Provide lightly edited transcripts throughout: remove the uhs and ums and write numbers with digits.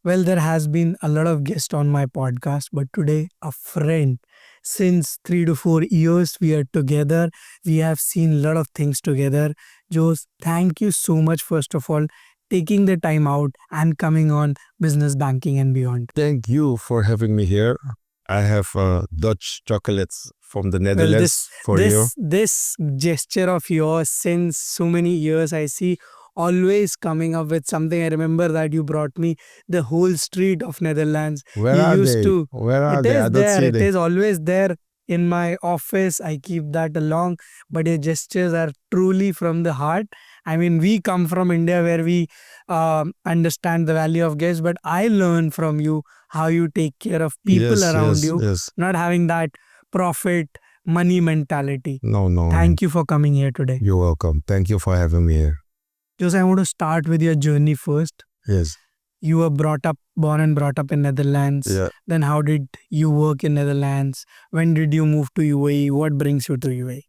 Well, there has been a lot of guests on my podcast, but today a friend. Since 3 to 4 years we are together. We have seen a lot of things together. Jos, thank you so much, first of all, taking the time out and coming on Business Banking and Beyond. Thank you for having me here. I have Dutch chocolates from the Well, Netherlands for you. this gesture of yours since so many years, I see always coming up with something. I remember that you brought me the whole street of Netherlands. Where You are used they? to. Where are It they? I is don't there. see It them. is always there in my office. I keep that along. But your gestures are truly from the heart. I mean, we come from India where we understand the value of guests, but I learn from you how you take care of people Yes, around yes, you, yes. not having that profit money mentality. No, no. Thank you for coming here today. You're welcome. Thank you for having me here. Jose, I want to start with your journey first. Yes. You were born and brought up in Netherlands. Yeah. Then how did you work in Netherlands? When did you move to UAE? What brings you to UAE?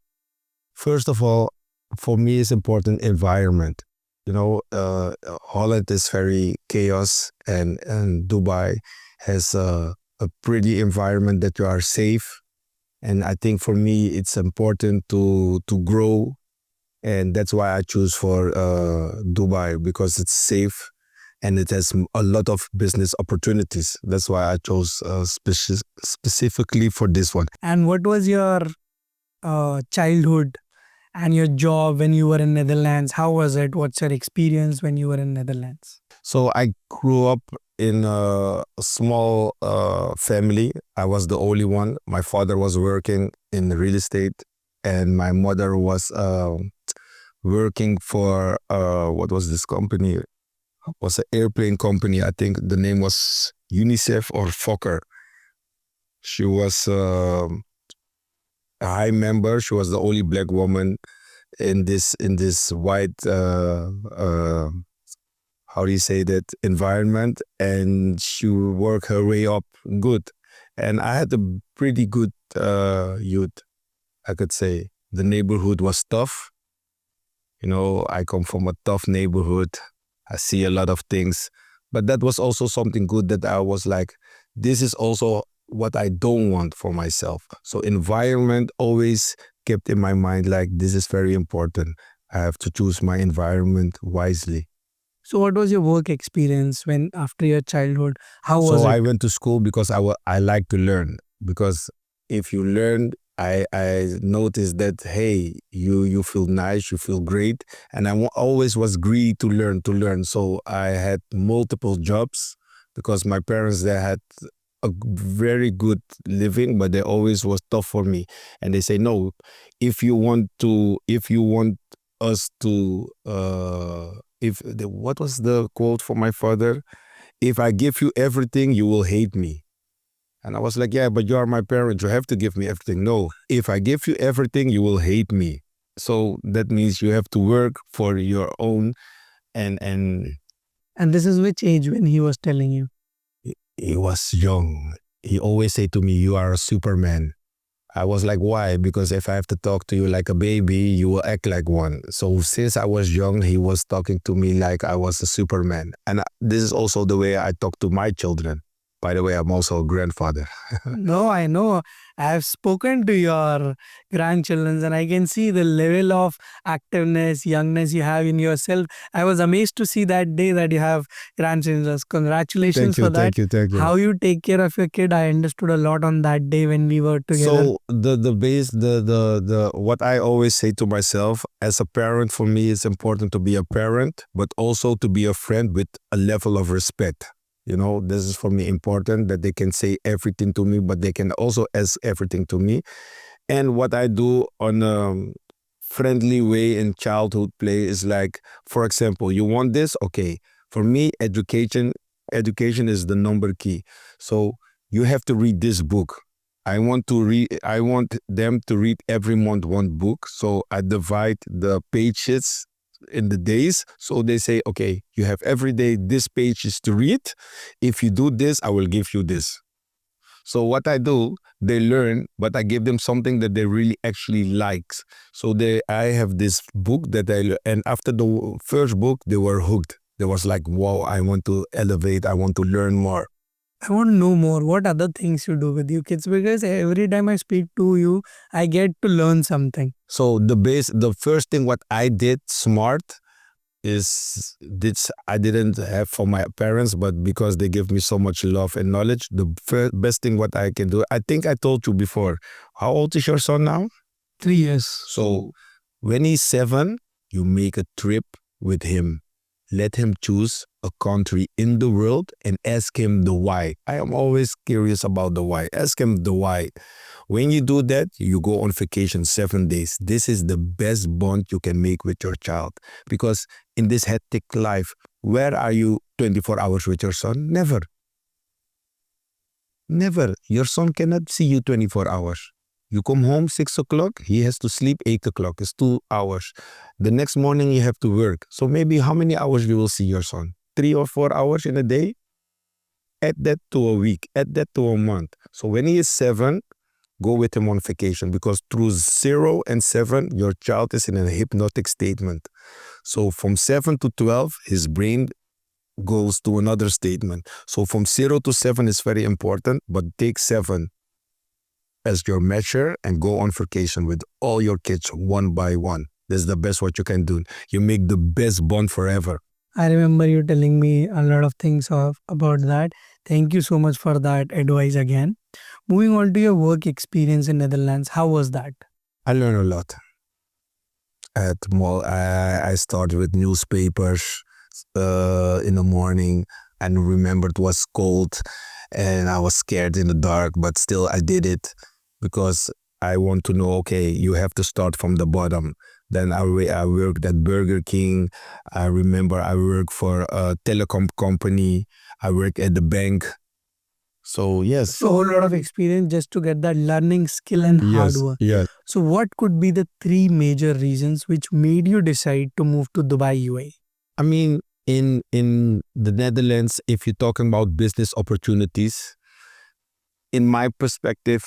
First of all, for me, it's important environment. Holland is very chaos, and Dubai has a pretty environment that you are safe. And I think for me, it's important to grow, and that's why I choose for Dubai, because it's safe and it has a lot of business opportunities. That's why I chose specifically for this one. And what was your childhood and your job when you were in Netherlands? How was it? What's your experience when you were in Netherlands? So I grew up in a small family. I was the only one. My father was working in real estate, and my mother was working for what was this company? It was an airplane company. I think the name was UNICEF or Fokker. She was a high member. She was the only black woman in this white how do you say that, environment, and she worked her way up good. And I had a pretty good youth, I could say. The neighborhood was tough. I come from a tough neighborhood. I see a lot of things, but that was also something good, that I was like, this is also what I don't want for myself. So environment always kept in my mind, like, this is very important. I have to choose my environment wisely. So, what was your work experience when after your childhood? How was So it? I went to school because I like to learn. Because if you learn, I noticed that, hey, you feel nice, you feel great, and always was greedy to learn. So I had multiple jobs because my parents, they had a very good living, but they always was tough for me. And they say, no, if you want us to what was the quote for my father? If I give you everything, you will hate me. And I was like, yeah, but you are my parent. You have to give me everything. No, if I give you everything, you will hate me. So that means you have to work for your own. And And this is which age when he was telling you? he was young. He always say to me, you are a Superman. I was like, why? Because if I have to talk to you like a baby, you will act like one. So since I was young, he was talking to me like I was a Superman. And this is also the way I talk to my children. By the way, I'm also a grandfather. No, I know. I have spoken to your grandchildren and I can see the level of activeness, youngness you have in yourself. I was amazed to see that day that you have grandchildren. Congratulations Thank you, for that. thank you, thank you. How you take care of your kid, I understood a lot on that day when we were together. So the what I always say to myself, as a parent, for me, it's important to be a parent, but also to be a friend with a level of respect. This is for me important, that they can say everything to me, but they can also ask everything to me. And what I do on a friendly way in childhood play is like, for example, you want this? Okay. For me, education is the number key. So you have to read this book. I want them to read every month one book. So I divide the pages in the days. So they say, okay, you have every day this pages to read. If you do this, I will give you this. So what I do, they learn, but I give them something that they really actually likes. So I have this book and after the first book, they were hooked. There was like, wow, I want to elevate, I want to learn more. I want to know more. What other things you do with your kids? Because every time I speak to you, I get to learn something. So the first thing what I did smart is this I didn't have for my parents, but because they give me so much love and knowledge, the best thing what I can do. I think I told you before. How old is your son now? 3 years. So when he's 7, you make a trip with him. Let him choose a country in the world and ask him the why. I am always curious about the why. Ask him the why. When you do that, you go on vacation 7 days. This is the best bond you can make with your child. Because in this hectic life, where are you 24 hours with your son? Never. Never. Your son cannot see you 24 hours. You come home 6 o'clock, he has to sleep 8 o'clock. It's 2 hours. The next morning you have to work. So maybe how many hours you will see your son? 3 or 4 hours in a day? Add that to a week. Add that to a month. So when he is 7, go with him on vacation, because through 0 and 7, your child is in a hypnotic statement. So from 7 to 12, his brain goes to another statement. So from 0 to 7 is very important, but take 7 as your measure and go on vacation with all your kids one by one. That's the best what you can do. You make the best bond forever. I remember you telling me a lot of things about that. Thank you so much for that advice again. Moving on to your work experience in Netherlands, how was that? I learned a lot. At mall, I started with newspapers in the morning, and remember it was cold and I was scared in the dark, but still I did it because I want to know, okay, you have to start from the bottom. Then I worked at Burger King. I remember I worked for a telecom company. I worked at the bank. So yes. So a whole lot of experience just to get that learning skill and hard work. Yes. So what could be the 3 major reasons which made you decide to move to Dubai, UAE? I mean, in the Netherlands, if you're talking about business opportunities, in my perspective,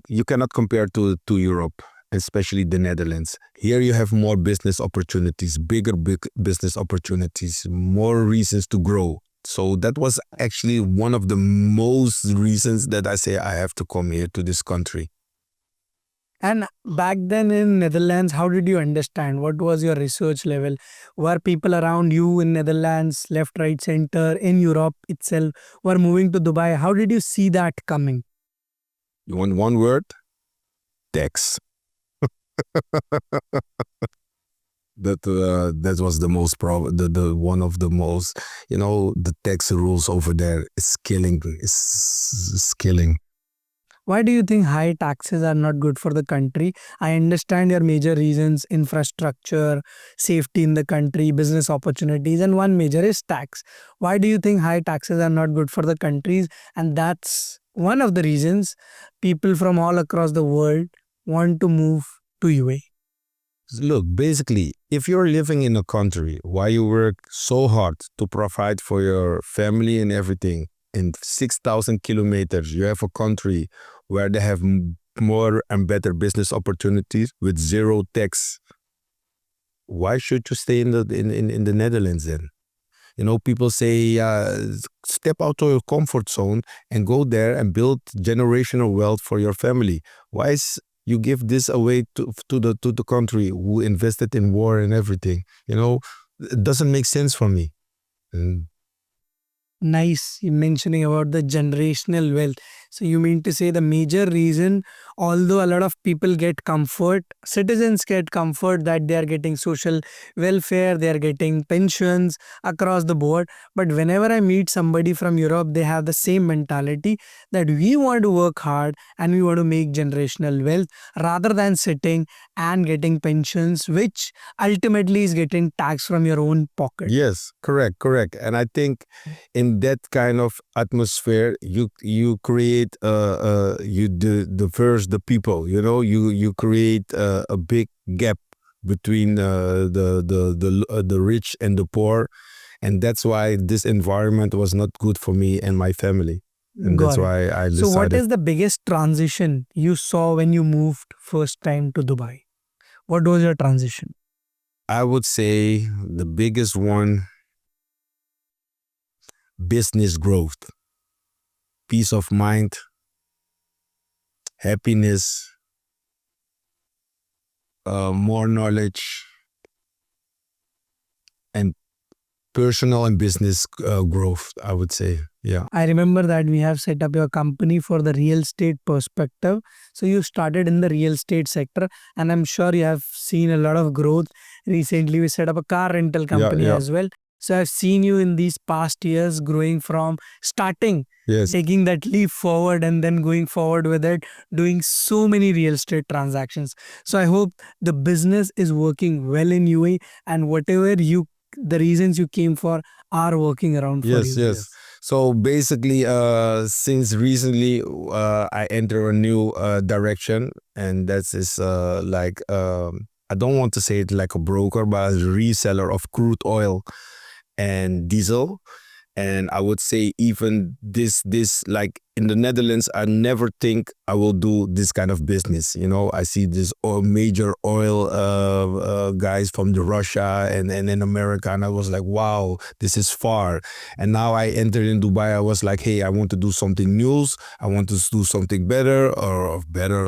you cannot compare to Europe, especially the Netherlands. Here you have more business opportunities, big business opportunities, more reasons to grow. So that was actually one of the most reasons that I say I have to come here to this country. And back then in Netherlands, how did you understand? What was your research level? Were people around you in Netherlands, left, right, center, in Europe itself, were moving to Dubai? How did you see that coming? You want one word? Tax. That was the most the one of the most, the tax rules over there is killing. It's killing. Why do you think high taxes are not good for the country? I understand your major reasons: infrastructure, safety in the country, business opportunities, and one major is tax. Why do you think high taxes are not good for the countries? And that's one of the reasons people from all across the world want to move to UAE. Look, basically, if you're living in a country why you work so hard to provide for your family and everything, in 6,000 kilometers, you have a country where they have more and better business opportunities with zero tax. Why should you stay in the Netherlands then? People say, step out of your comfort zone and go there and build generational wealth for your family. Why is you give this away to the country who invested in war and everything? It doesn't make sense for me. Nice you mentioning about the generational wealth. So you mean to say the major reason, although a lot of people get comfort, citizens get comfort that they are getting social welfare, they are getting pensions across the board. But whenever I meet somebody from Europe, they have the same mentality that we want to work hard and we want to make generational wealth rather than sitting and getting pensions, which ultimately is getting taxed from your own pocket. Yes, correct. And I think in that kind of atmosphere, you create the people. You create a big gap between the rich and the poor, and that's why this environment was not good for me and my family, and that's Got it. why I So, what decided. is the biggest transition you saw when you moved first time to Dubai? What was your transition? I would say the biggest one business growth, peace of mind, happiness, more knowledge, and personal and business growth, I would say. Yeah. I remember that we have set up your company for the real estate perspective. So you started in the real estate sector, and I'm sure you have seen a lot of growth. Recently, we set up a car rental Yeah, company yeah. as well. So I've seen you in these past years growing from starting, Yes. taking that leap forward, and then going forward with it, doing so many real estate transactions. So I hope the business is working well in UAE, and whatever the reasons you came for are working around for Yes, you. yes. So basically, since recently, I enter a new direction, and that is like I don't want to say it like a broker, but a reseller of crude oil and diesel. And I would say even this like in the Netherlands, I never think I will do this kind of business. You know, I see this major oil guys from the Russia and in America, and I was like, wow, this is far. And now I entered in Dubai. I was like, hey, I want to do something new. I want to do something better,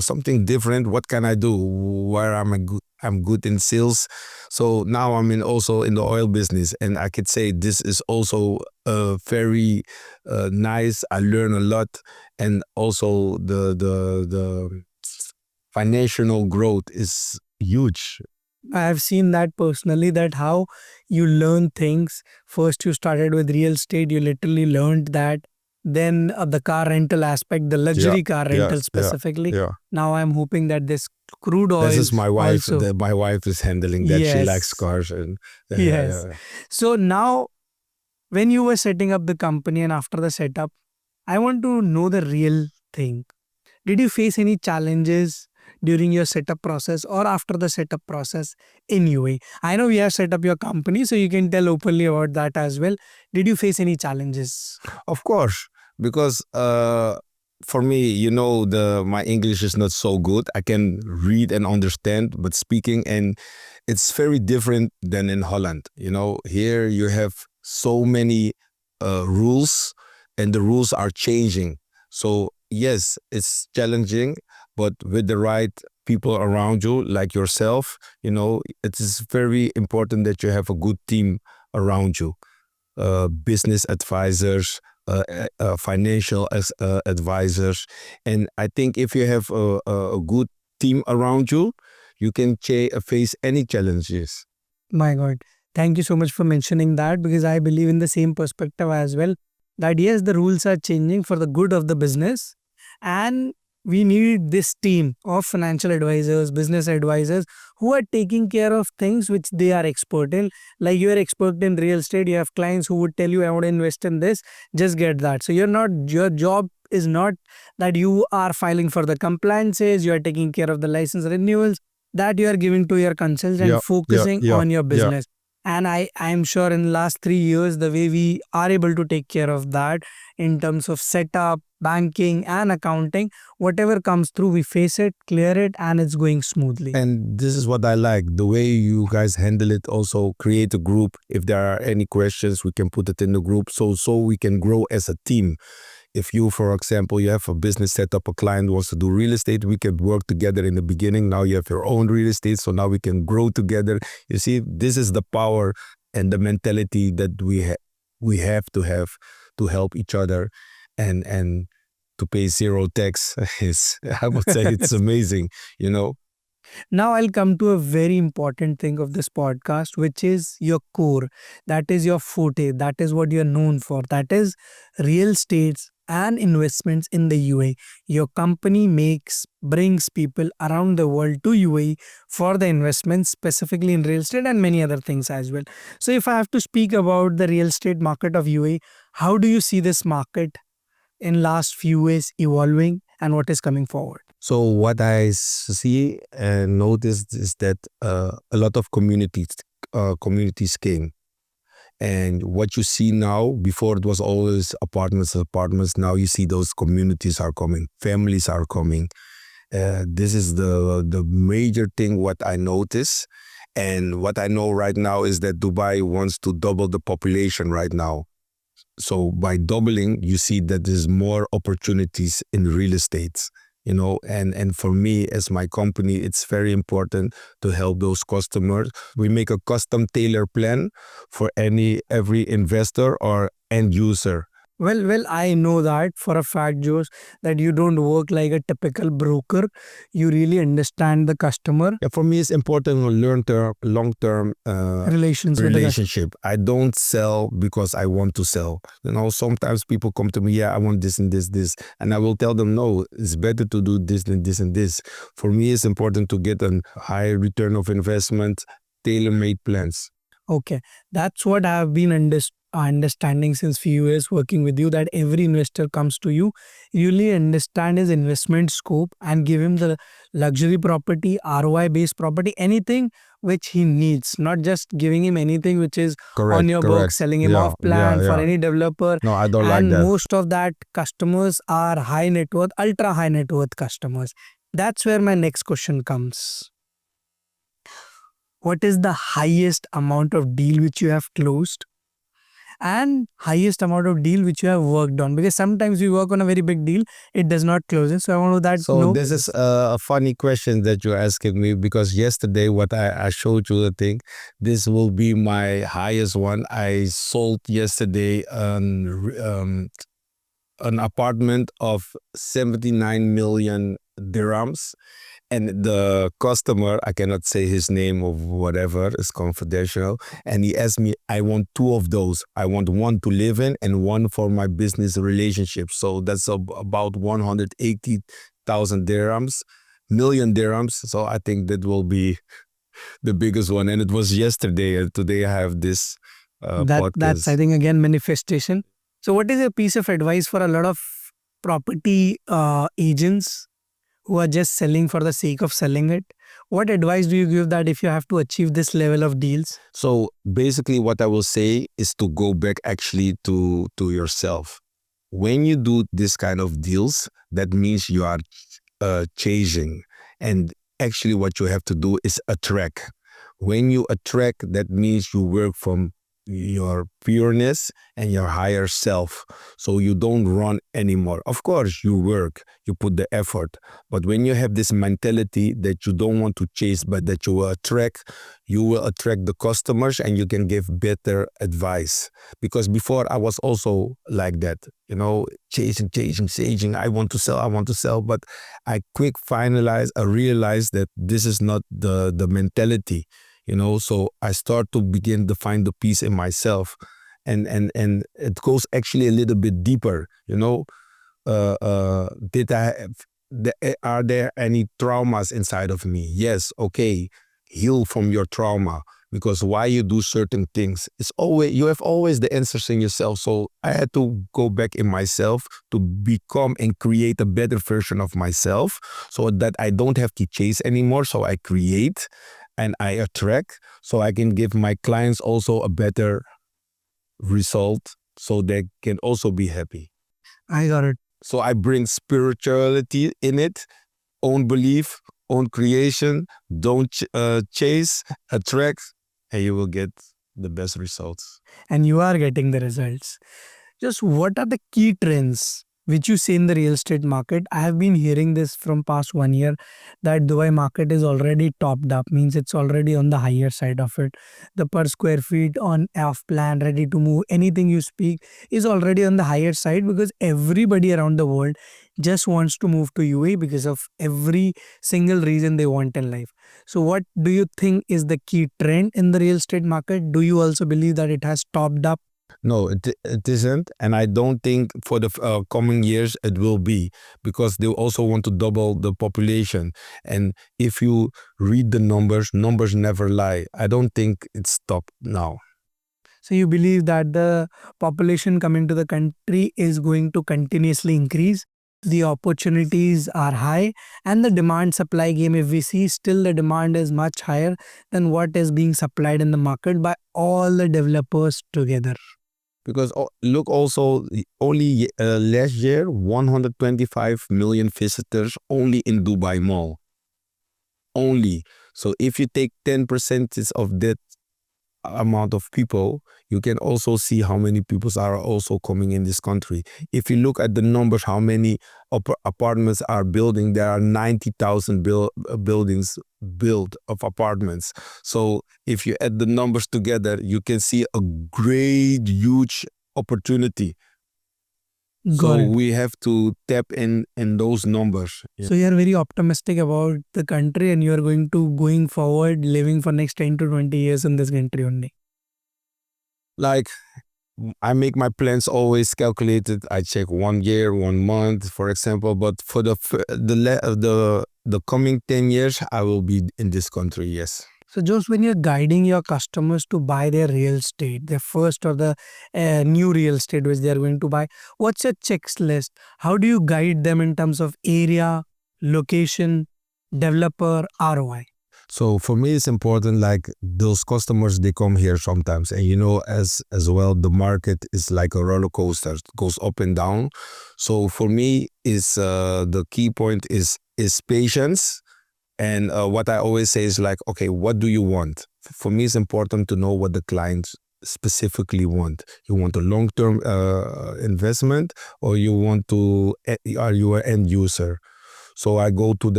something different. What can I do? Where I'm good in sales. So now I'm also in the oil business, and I could say this is also very nice. I learn a lot, and also the financial growth is huge. I have seen that personally, that how you learn things. First, you started with real estate, you literally learned that. Then the car rental aspect, the Yeah, luxury car yeah, rental yeah, specifically. yeah. Now I'm hoping that this crude This oil is my wife. also. My wife is handling that. She likes Yes. cars, and yeah, yeah, Yes. yeah. So now, when you were setting up the company and after the setup, I want to know the real thing. Did you face any challenges during your setup process or after the setup process in UAE? I know we have set up your company, so you can tell openly about that as well. Did you face any challenges? Of course, because for me, the my English is not so good. I can read and understand, but speaking, and it's very different than in Holland. Here you have so many rules, and the rules are changing. So yes, it's challenging, but with the right people around you, like yourself, it is very important that you have a good team around you, business advisors, financial advisors. And I think if you have a good team around you, you can face any challenges. My God. Thank you so much for mentioning that, because I believe in the same perspective as well. That yes, the rules are changing for the good of the business, and we need this team of financial advisors, business advisors who are taking care of things which they are expert in. Like you are expert in real estate, you have clients who would tell you, I want to invest in this, just get that. So your job is not that you are filing for the compliances, you are taking care of the license renewals, that you are giving to your consultant, Yeah, yeah, focusing yeah, on your yeah. business. And I'm sure in the last 3 years, the way we are able to take care of that in terms of setup, banking, and accounting, whatever comes through, we face it, clear it, and it's going smoothly. And this is what I like, the way you guys handle it. Also create a group. If there are any questions, we can put it in the group, so we can grow as a team. If you, for example, you have a business setup, a client wants to do real estate, we can work together in the beginning. Now you have your own real estate, so now we can grow together. You see, this is the power and the mentality that we have to help each other, and to pay zero tax is, I would say, it's amazing. Now I'll come to a very important thing of this podcast, which is your core. That is your forte. That is what you're known for. That is real estates and investments in the UAE. Your company brings people around the world to UAE for the investments, specifically in real estate and many other things as well. So if I have to speak about the real estate market of UAE, how do you see this market in last few years evolving and what is coming forward? So what I see and noticed is that a lot of communities came. And what you see now, before it was always apartments. Now you see those communities are coming, families are coming. This is the major thing what I notice. And what I know right now is that Dubai wants to double the population right now. So by doubling, you see that there's more opportunities in real estate. And for me as my company, it's very important to help those customers. We make a custom tailor plan for every investor or end user. Well, I know that for a fact, Josh, that you don't work like a typical broker. You really understand the customer Yeah, for me, it's important to long-term relations with the customer. relationship. I don't sell because I want to sell. Sometimes people come to me, yeah, I want this and this, and I will tell them, no, it's better to do this than this and this. For me, it's important to get a high return of investment, tailor-made plans. Okay, that's what I have been understanding since few years working with you, that every investor comes to you, you really understand his investment scope and give him the luxury property, ROI based property, anything which he needs, not just giving him anything which is on Correct, your book, correct. selling him Yeah, off yeah, plan for yeah. any developer. No, I don't like And that. most of that customers are high net worth, ultra high net worth customers. That's where my next question comes. What is the highest amount of deal which you have closed and highest amount of deal which you have worked on? Because sometimes we work on a very big deal, it does not close it. So I want to that So know. this is a funny question that you're asking me, because yesterday what I showed you the thing, this will be my highest one. I sold yesterday an apartment of 79 million dirhams, and the customer, I cannot say his name or whatever, is confidential, and he asked me, I want two of those. I want one to live in and one for my business relationship. So that's about 180,000 dirhams, million dirhams. So I think that will be the biggest one, and it was yesterday, and today I have this That's, I podcast. think, again manifestation. So what is a piece of advice for a lot of property agents who are just selling for the sake of selling it? What advice do you give that if you have to achieve this level of deals? So basically, what I will say is to go back actually to yourself. When you do this kind of deals, that means you are chasing, and actually, what you have to do is attract. When you attract, that means you work from your pureness and your higher self. So you don't run anymore. Of course, you work, you put the effort. But when you have this mentality that you don't want to chase, but that you will attract the customers and you can give better advice. Because before I was also like that, chasing. I want to sell. But I I realized that this is not the mentality. So I start to begin to find the peace in myself, and it goes actually a little bit deeper. Did I have, are there any traumas inside of me? Yes. Okay, heal from your trauma, because why you do certain things, it's always, you have always the answers in yourself. So I had to go back in myself to become and create a better version of myself, so that I don't have to chase anymore. So I create and I attract, so I can give my clients also a better result, so they can also be happy. I got it. So I bring spirituality in it, own belief, own creation. Don't chase, attract, and you will get the best results. And you are getting the results. Just what are the key trends which you see in the real estate market? I have been hearing this from past 1 year that Dubai market is already topped up, means it's already on the higher side of it. The per square feet on off plan, ready to move, anything you speak is already on the higher side, because everybody around the world just wants to move to UAE because of every single reason they want in life. So what do you think is the key trend in the real estate market? Do you also believe that it has topped up? No, it isn't. And I don't think for the coming years it will be, because they also want to double the population. And if you read the numbers never lie. I don't think it's stopped now. So you believe that the population coming to the country is going to continuously increase. The opportunities are high, and the demand supply game, if we see, still the demand is much higher than what is being supplied in the market by all the developers together. Because look also, only last year, 125 million visitors only in Dubai Mall. Only. So if you take 10% of that amount of people, you can also see how many people are also coming in this country. If you look at the numbers, how many apartments are building, there are 90,000 buildings built of apartments. So if you add the numbers together, you can see a great, huge opportunity. Got So it. we have to tap in those numbers. Yeah. So you are very optimistic about the country, and you are going forward living for next 10 to 20 years in this country only. Like I make my plans always calculated. I check 1 year, 1 month, for example. But for the coming 10 years, I will be in this country. Yes. So, just when you're guiding your customers to buy their real estate, their first or the new real estate which they are going to buy, what's your checklist? How do you guide them in terms of area, location, developer, ROI? So for me, it's important. Like those customers, they come here sometimes, and as well, the market is like a roller coaster. It goes up and down. So for me, is the key point is patience. And what I always say is like, okay, what do you want? For me, it's important to know what the clients specifically want. You want a long-term investment, or you want to, are you an end user? So I go to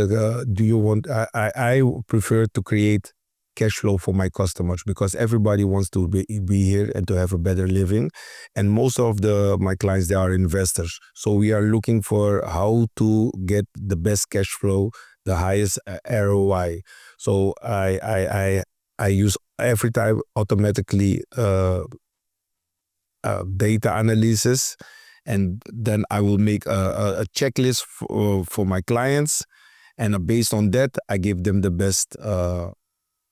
do you want, I prefer to create cash flow for my customers, because everybody wants to be here and to have a better living. And most of my clients, they are investors. So we are looking for how to get the best cash flow, the highest ROI. So I use every time automatically data analysis, and then I will make a checklist for my clients, and based on that, I give them the best.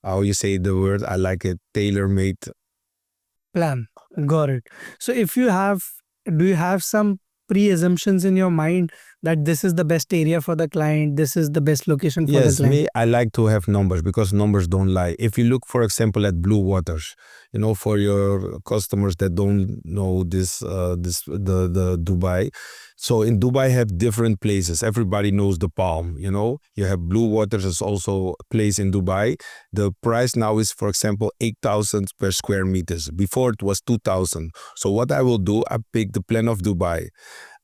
How you say the word? I like it. Tailor-made. Plan. Got it. So, do you have some pre-assumptions in your mind that this is the best area for the client, this is the best location for the Yes, client? me, I like to have numbers, because numbers don't lie. If you look, for example, at Blue Waters, for your customers that don't know the Dubai. So in Dubai have different places. Everybody knows the Palm, You have Blue Waters is also a place in Dubai. The price now is, for example, 8,000 per square meters. Before it was 2,000. So what I will do, I pick the plan of Dubai.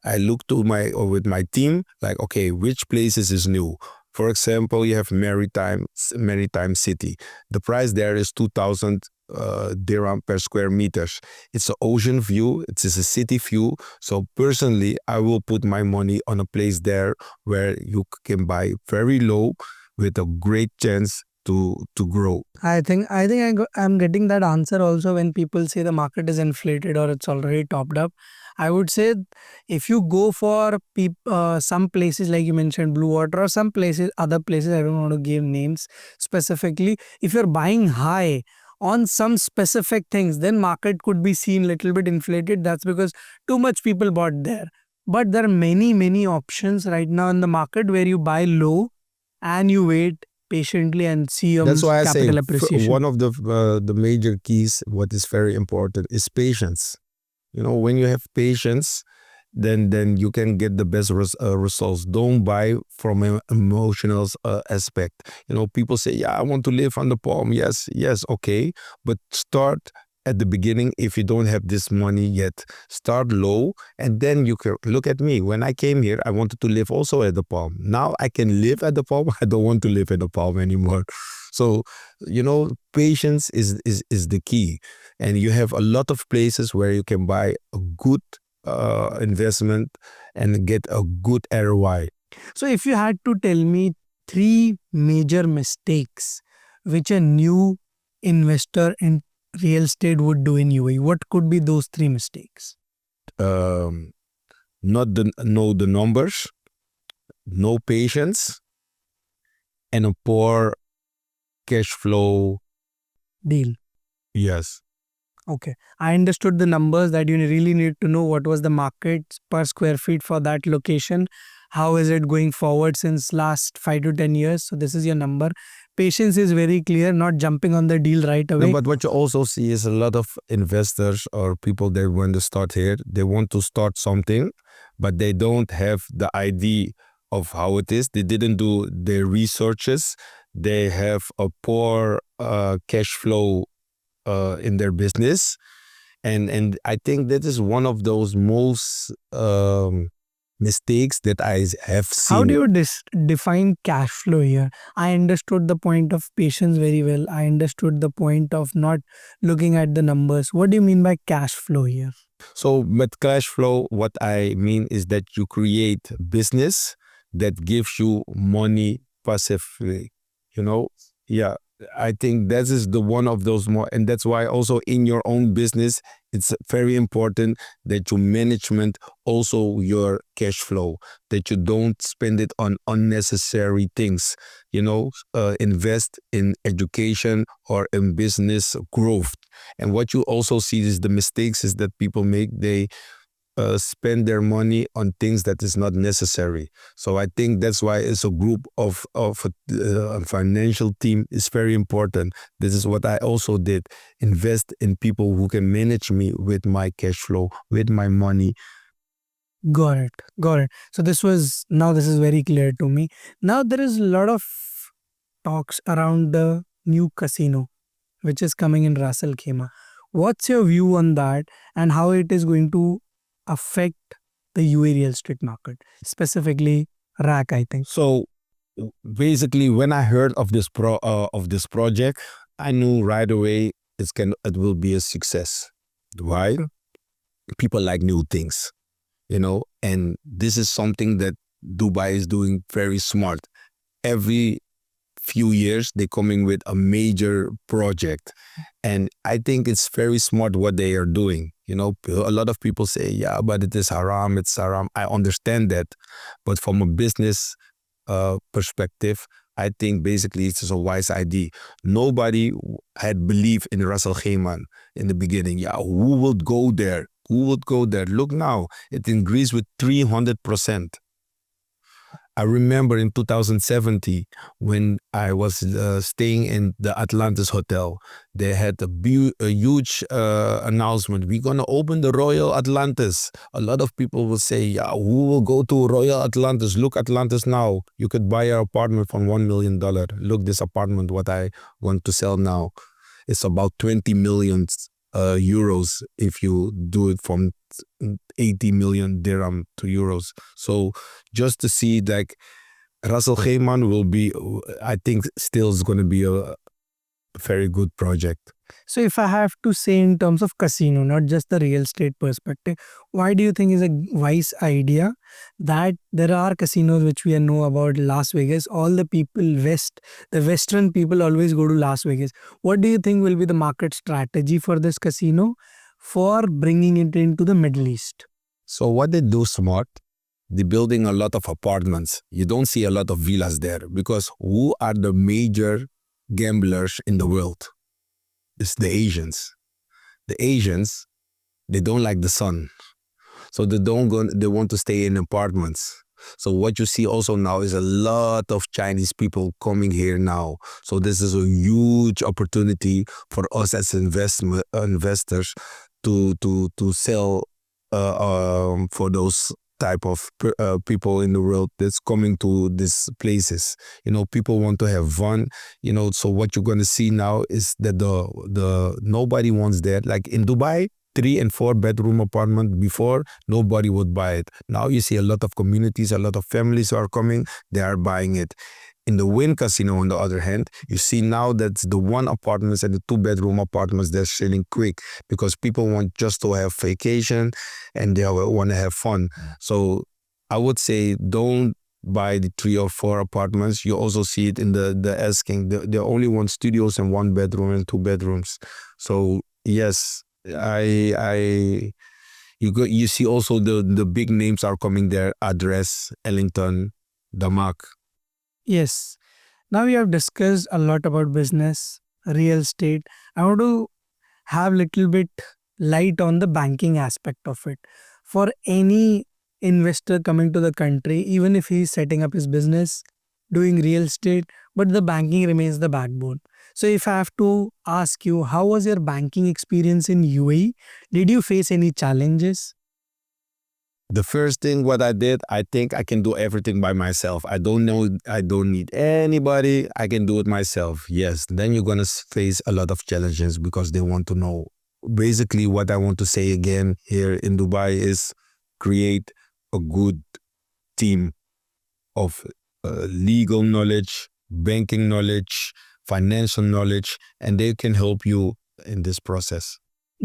I look to with my team, like, okay, which places is new? For example, you have Maritime City. The price there is 2,000 dirham per square meters. It's an ocean view. It is a city view. So personally, I will put my money on a place there where you can buy very low with a great chance to grow. I'm getting that answer also when people say the market is inflated or it's already topped up. I would say if you go for some places like you mentioned Blue Water or some places, other places, I don't want to give names specifically. If you're buying high on some specific things, then market could be seen little bit inflated. That's because too much people bought there. But there are many options right now in the market where you buy low and you wait patiently and see That's why I say capital appreciation. one of the major keys, what is very important, is patience. When you have patience, then you can get the best results. Don't buy from an emotional aspect. People say, yeah, I want to live on the palm. Yes, okay. But start at the beginning. If you don't have this money yet, start low, and then you can look at me. When I came here, I wanted to live also at the palm. Now I can live at the palm. I don't want to live at the palm anymore. So, patience is the key. And you have a lot of places where you can buy a good investment and get a good ROI. So, if you had to tell me three major mistakes which a new investor in real estate would do in UAE, what could be those three mistakes? Um, Not know the numbers, no patience, and a poor cash flow. Deal. Yes. Okay. I understood the numbers that you really need to know what was the market per square feet for that location. How is it going forward since last 5 to 10 years? So this is your number. Patience is very clear, not jumping on the deal right No, away. but what you also see is a lot of investors or people that want to start here. They want to start something, but they don't have the idea of how it is. They didn't do their researches. They have a poor cash flow in their business, and I think that is one of those most mistakes that I have How do seen. you define cash flow here? I understood the point of patience very well. I understood the point of not looking at the numbers. What do you mean by cash flow here? So with cash flow, what I mean is that you create business that gives you money passively. You know, yeah. I think that is the one of those more, and that's why also in your own business, it's very important that you management also your cash flow, that you don't spend it on unnecessary things. Invest in education or in business growth. And what you also see is the mistakes is that people make. They spend their money on things that is not necessary. So I think that's why it's a group of a financial team is very important. This is what I also did: invest in people who can manage me with my cash flow, with my money. Got it. Got it. So this is very clear to me. Now there is a lot of talks around the new casino which is coming in Ras Al Khaimah. What's your view on that and how it is going to affect the UAE real estate market, specifically RAC, I think. So basically, when I heard of this project, I knew right away it will be a success. Why? People like new things, and this is something that Dubai is doing very smart. Every few years they're coming with a major project, and I think it's very smart what they are doing. A lot of people say, yeah, but it is haram, it's haram. I understand that, but from a business perspective, I think basically it's a wise idea. Nobody had belief in Ras Al Khaimah in the beginning. Yeah, who would go there? Who would go there? Look now, it increased with 300%. I remember in 2017 when I was staying in the Atlantis Hotel, they had a huge announcement. We're going to open the Royal Atlantis. A lot of people will say, yeah, who will go to Royal Atlantis? Look, Atlantis now. You could buy an apartment for $1 million. Look, this apartment, what I want to sell now. It's about 20 million euros if you do it from 80 million dirham to euros. So just to see like Ras Al Khaimah will be, I think still is going to be a very good project. So, if I have to say in terms of casino, not just the real estate perspective, why do you think is a wise idea that there are casinos which we know about Las Vegas? All the people the Western people always go to Las Vegas. What do you think will be the market strategy for this casino for bringing it into the Middle East? So what they do smart, they're building a lot of apartments. You don't see a lot of villas there because who are the major gamblers in the world? It's the Asians. The Asians, they don't like the sun. So they want to stay in apartments. So what you see also now is a lot of Chinese people coming here now. So this is a huge opportunity for us as investors to sell for those type of people in the world that's coming to these places. People want to have fun. So what you're gonna see now is that the nobody wants that. Like in Dubai, 3 and 4 bedroom apartment before nobody would buy it. Now you see a lot of communities, a lot of families are coming, they are buying it. In the Wynn Casino, on the other hand, you see now that the 1 apartments and the 2 bedroom apartments, they're selling quick because people want just to have vacation and they want to have fun. So I would say don't buy the 3 or 4 apartments. You also see it in the asking. They only want studios and 1 bedroom and 2 bedrooms. So yes, you see also the big names are coming there: Address, Ellington, Damak. Yes. Now we have discussed a lot about business, real estate. I want to have little bit light on the banking aspect of it. For any investor coming to the country, even if he is setting up his business, doing real estate, but the banking remains the backbone. So if I have to ask you, how was your banking experience in UAE? Did you face any challenges? The first thing what I did, I think I can do everything by myself. I don't need anybody. I can do it myself. Yes, then you're going to face a lot of challenges because they want to know. Basically, what I want to say again here in Dubai is create a good team of legal knowledge, banking knowledge, financial knowledge, and they can help you in this process.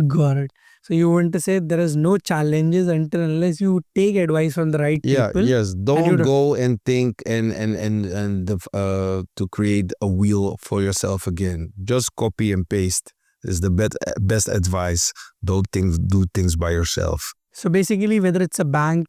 Got it. So you want to say there is no challenges until unless you take advice from the right Yeah, people. yes. And you Don't go and think to create a wheel for yourself again. Just copy and paste is the best advice. Don't do things by yourself. So basically, whether it's a bank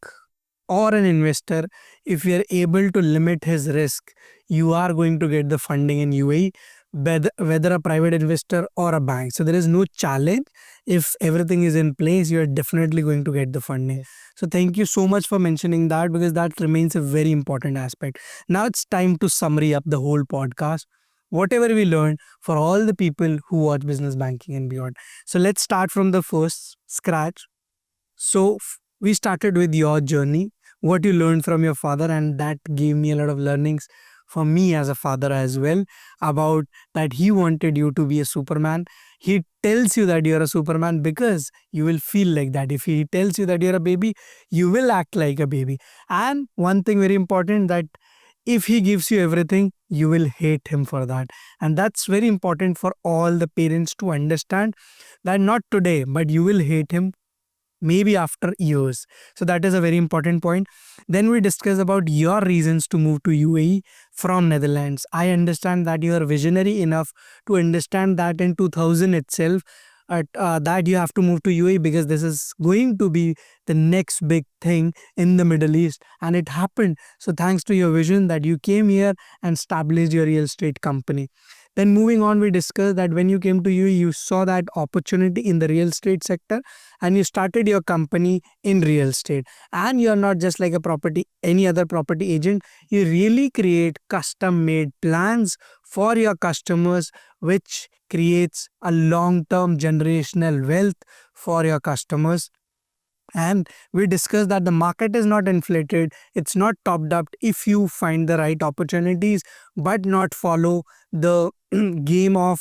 or an investor, if you are able to limit his risk, you are going to get the funding in UAE, whether a private investor or a bank. So there is no challenge. If everything is in place, you are definitely going to get the funding. So thank you so much for mentioning that, because that remains a very important aspect. Now it's time to summary up the whole podcast. Whatever we learned for all the people who watch business banking and beyond. So let's start from the first scratch. So we started with your journey, what you learned from your father, and that gave me a lot of learnings for me as a father as well, about that he wanted you to be a superman. He tells you that you're a superman because you will feel like that. If he tells you that you're a baby, you will act like a baby. And one thing very important, that if he gives you everything, you will hate him for that. And that's very important for all the parents to understand, that not today, but you will hate him maybe after years. So that is a very important point. Then we discuss about your reasons to move to UAE from Netherlands. I understand that you are visionary enough to understand that in 2000 itself, that you have to move to UAE because this is going to be the next big thing in the Middle East, and it happened. So thanks to your vision, that you came here and established your real estate company. Then moving on, we discussed that when you came to UAE, you saw that opportunity in the real estate sector, and you started your company in real estate. And you're not just like a property, any other property agent. You really create custom made plans for your customers, which creates a long term generational wealth for your customers. And we discussed that the market is not inflated, it's not topped up. If you find the right opportunities, but not follow the game of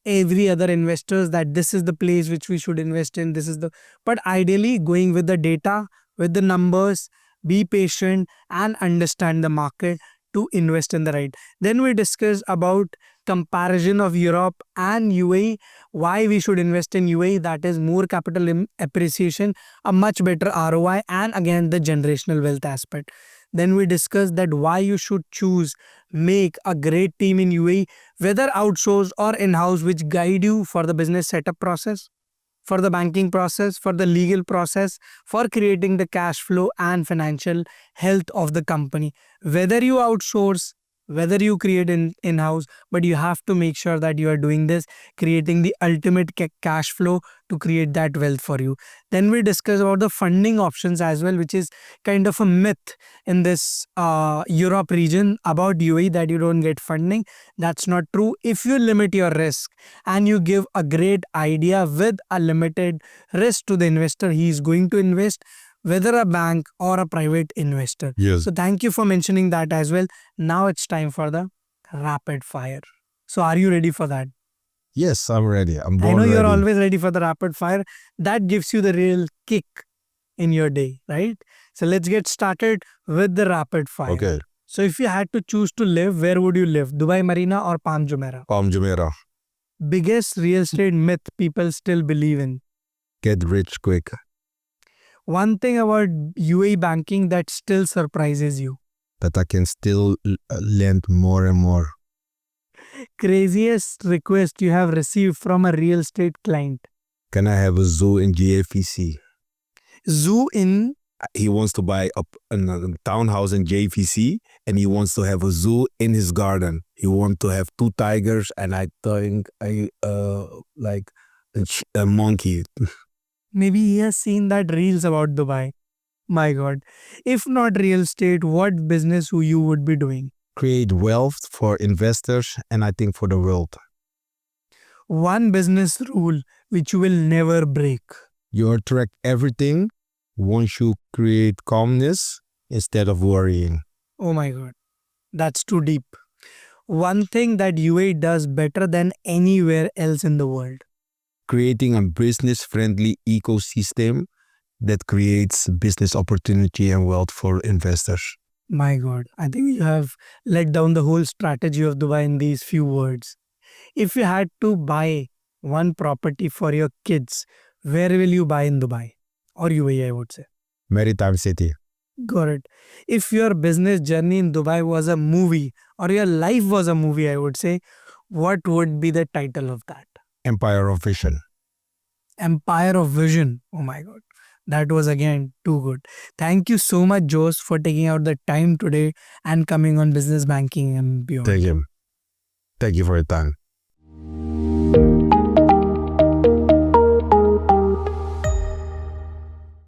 every other investors, that this is the place which we should invest in, this is the, but ideally going with the data, with the numbers, be patient and understand the market to invest in the right. Then we discussed about comparison of Europe and UAE, why we should invest in UAE, that is more capital appreciation, a much better ROI, and again the generational wealth aspect. Then we discussed that why you should choose, make a great team in UAE, whether outsourced or in-house, which guide you for the business setup process, for the banking process, for the legal process, for creating the cash flow and financial health of the company. Whether you outsource, whether you create in-house, but you have to make sure that you are doing this, creating the ultimate cash flow to create that wealth for you. Then we discuss about the funding options as well, which is kind of a myth in this Europe region about UAE, that you don't get funding. That's not true. If you limit your risk and you give a great idea with a limited risk to the investor, he is going to invest, whether a bank or a private investor. Yes. So thank you for mentioning that as well. Now it's time for the rapid fire. So are you ready for that? Yes, I'm ready. I'm I born know you're ready. always ready for the rapid fire. That gives you the real kick in your day, right? So let's get started with the rapid fire. Okay. So if you had to choose to live, where would you live? Dubai Marina or Palm Jumeirah? Palm Jumeirah. Biggest real estate myth people still believe in. Get rich quick. One thing about UAE banking that still surprises you. That I can still lend more and more. Craziest request you have received from a real estate client. Can I have a zoo in GFEC? Zoo in He wants to buy a townhouse in JVC and he wants to have a zoo in his garden. He wants to have 2 tigers and I think like a monkey. maybe he has seen that reels about Dubai. My God. If not real estate, what business you would be doing? Create wealth for investors and I think for the world. One business rule which you will never break. You attract everything once you create calmness instead of worrying. Oh my God, that's too deep. One thing that UAE does better than anywhere else in the world. Creating a business-friendly ecosystem that creates business opportunity and wealth for investors. My God, I think you have let down the whole strategy of Dubai in these few words. If you had to buy one property for your kids, where will you buy in Dubai? Or UAE, I would say. Maritime city. Got it. If your business journey in Dubai was a movie, or your life was a movie, I would say, what would be the title of that? Empire of vision. Empire of Vision. Oh my God. That was again too good. Thank you so much, Jose, for taking out the time today and coming on Business Banking and Thank Beyond. you. Thank you for your time.